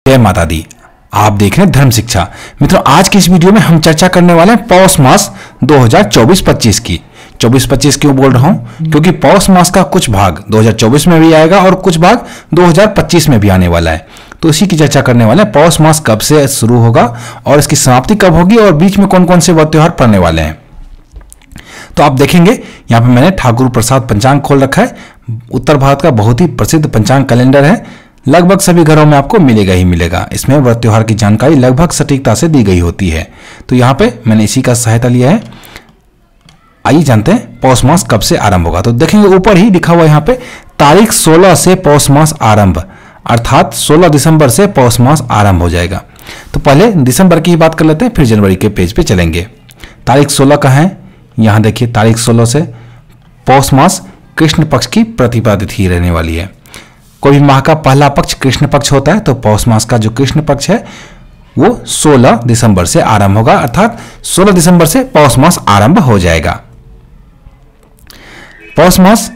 जय माता दी। आप देख रहे हैं धर्म शिक्षा। मित्रों, आज की इस वीडियो में हम चर्चा करने वाले हैं पौष मास 2024-25 की। 24-25 क्यों बोल रहा हूं? क्योंकि पौष मास का कुछ भाग 2024 में भी आएगा और कुछ भाग 2025 में भी आने वाला है। तो इसी की चर्चा करने वाले हैं। पौष मास कब से शुरू होगा और इसकी समाप्ति कब होगी और बीच में कौन कौन से व्रत त्योहार पड़ने वाले हैं। तो आप देखेंगे यहाँ पे मैंने ठाकुर प्रसाद पंचांग खोल रखा है। उत्तर भारत का बहुत ही प्रसिद्ध पंचांग कैलेंडर है। लगभग सभी घरों में आपको मिलेगा ही मिलेगा। इसमें व्रत त्योहार की जानकारी लगभग सटीकता से दी गई होती है। तो यहाँ पे मैंने इसी का सहायता लिया है। आइए जानते हैं पौष मास कब से आरंभ होगा। तो देखेंगे ऊपर ही लिखा हुआ यहाँ पे तारीख 16 से पौष मास आरंभ, अर्थात 16 दिसंबर से पौष मास आरंभ हो जाएगा। तो पहले दिसंबर की ही बात कर लेते हैं, फिर जनवरी के पेज पे चलेंगे। तारीख 16 का है, यहाँ देखिए तारीख 16 से पौष मास कृष्ण पक्ष की प्रतिपदा तिथि रहने वाली है। कोई भी माह का पहला पक्ष कृष्ण पक्ष होता है, तो पौष मास का जो कृष्ण पक्ष है वो 16 दिसंबर से आरंभ होगा, अर्थात 16 दिसंबर से पौष मास आरंभ हो जाएगा। पौष मास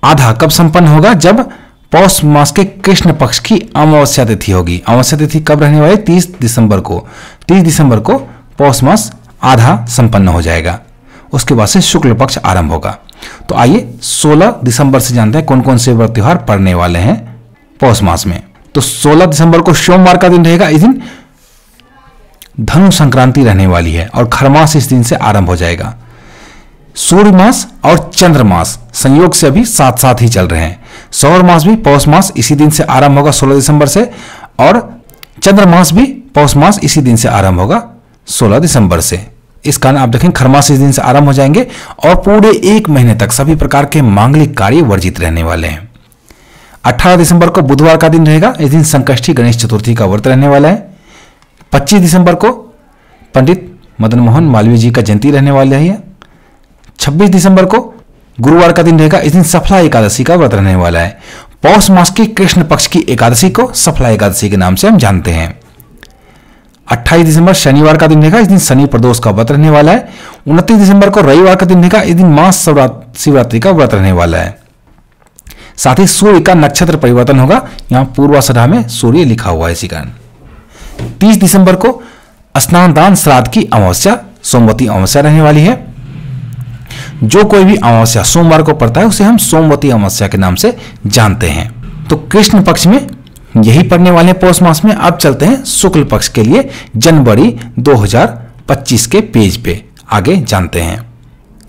आधा कब संपन्न होगा? जब पौष मास के कृष्ण पक्ष की अमावस्या तिथि होगी। अमावस्या तिथि कब रहने वाली? 30 दिसंबर को। 30 दिसंबर को पौष मास आधा संपन्न हो जाएगा। उसके बाद से शुक्ल पक्ष आरंभ होगा। तो आइए 16 दिसंबर से जानते हैं कौन कौन से व्रत त्योहार पड़ने वाले हैं पौष मास में। तो 16 दिसंबर को सोमवार का दिन रहेगा। इस दिन धनु संक्रांति रहने वाली है और खरमास इस दिन से आरंभ हो जाएगा। सूर्य मास और चंद्र मास संयोग से अभी साथ साथ ही चल रहे हैं। सौर मास भी पौष मास इसी दिन से आरंभ होगा 16 दिसंबर से, और चंद्र मास भी पौष मास इसी दिन से आरंभ होगा 16 दिसंबर से। इस कारण आप देखें खरमास इस दिन से आरंभ हो जाएंगे और पूरे एक महीने तक सभी प्रकार के मांगलिक कार्य वर्जित रहने वाले हैं। 18 दिसंबर को बुधवार का दिन रहेगा। इस दिन संकष्टी गणेश चतुर्थी का व्रत रहने वाला है। 25 दिसंबर को पंडित मदन मोहन मालवीय जी का जयंती रहने वाला है। 26 दिसंबर को गुरुवार का दिन रहेगा। इस दिन सफला एकादशी का व्रत रहने वाला है। पौष मास की कृष्ण पक्ष की एकादशी को सफला एकादशी के नाम से हम जानते हैं। 28 दिसंबर शनिवार का दिन रहेगा। इस दिन शनि प्रदोष का व्रत रहने वाला है। 29 दिसंबर को रविवार का दिन रहेगा। इस दिन मास शिवरात्रि का व्रत रहने वाला है। साथ ही सूर्य का नक्षत्र परिवर्तन होगा। यहां पूर्वाषाढ़ में सूर्य लिखा हुआ है इसी कारण। 30 दिसंबर को स्नान दान श्राद्ध की अमावस्या सोमवती अमावस्या रहने वाली है। जो कोई भी अमावस्या सोमवार को पड़ता है उसे हम सोमवती अमावस्या के नाम से जानते हैं। तो कृष्ण पक्ष में यही पढ़ने वाले हैं पौष मास में। अब चलते हैं शुक्ल पक्ष के लिए जनवरी 2025 के पेज पे आगे जानते हैं।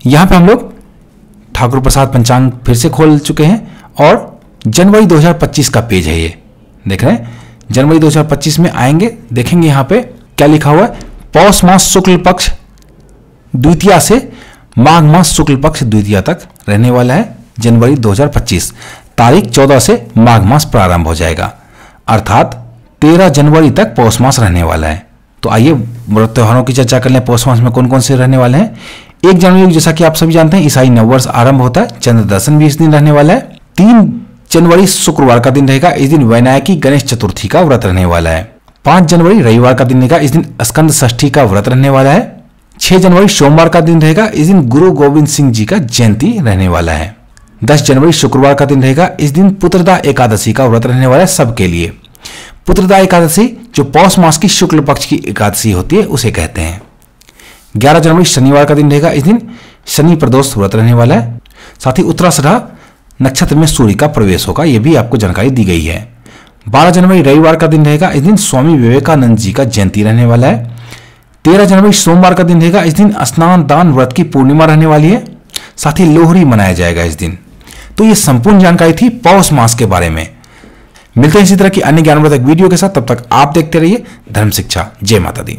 यहां पे हम लोग ठाकुर प्रसाद पंचांग फिर से खोल चुके हैं और जनवरी 2025 का पेज है ये, देख रहे हैं। जनवरी 2025 में आएंगे, देखेंगे यहाँ पे क्या लिखा हुआ है। पौष मास शुक्ल पक्ष द्वितीया से माघ मास शुक्ल पक्ष द्वितीया तक रहने वाला है। जनवरी 2025 तारीख 14 से माघ मास प्रारंभ हो जाएगा, अर्थात 13 जनवरी तक पौष मास रहने वाला है। तो आइए व्रत त्योहारों की चर्चा कर लें। पौष मास में कौन कौन से रहने वाले हैं। 1 जनवरी जैसा कि आप सभी जानते हैं ईसाई नववर्ष आरंभ होता है। चंद्र दर्शन भी इस दिन रहने वाला है। 3 जनवरी शुक्रवार का दिन रहेगा। इस दिन वैनायकी गणेश चतुर्थी का व्रत रहने वाला है। 5 जनवरी रविवार का दिन रहेगा। इस दिन स्कंद षष्ठी का व्रत रहने वाला है। 6 जनवरी सोमवार का दिन रहेगा। इस दिन गुरु गोविंद सिंह जी का जयंती रहने वाला है। 10 जनवरी शुक्रवार का दिन रहेगा। इस दिन पुत्रदा एकादशी का व्रत रहने वाला है सबके लिए। पुत्रदा एकादशी जो पौष मास की शुक्ल पक्ष की एकादशी होती है उसे कहते हैं। 11 जनवरी शनिवार का दिन रहेगा। इस दिन शनि प्रदोष व्रत रहने वाला है। साथ ही उत्तराषाढ़ नक्षत्र में सूर्य का प्रवेश होगा, यह भी आपको जानकारी दी गई है। 12 जनवरी रविवार का दिन रहेगा। इस दिन स्वामी विवेकानंद जी का जयंती रहने वाला है। 13 जनवरी सोमवार का दिन रहेगा। इस दिन स्नान दान व्रत की पूर्णिमा रहने वाली है। साथ ही लोहरी मनाया जाएगा इस दिन। तो ये संपूर्ण जानकारी थी पौष मास के बारे में। मिलते हैं इसी तरह की अन्य ज्ञानवर्धक वीडियो के साथ। तब तक आप देखते रहिए धर्म शिक्षा। जय माता दी।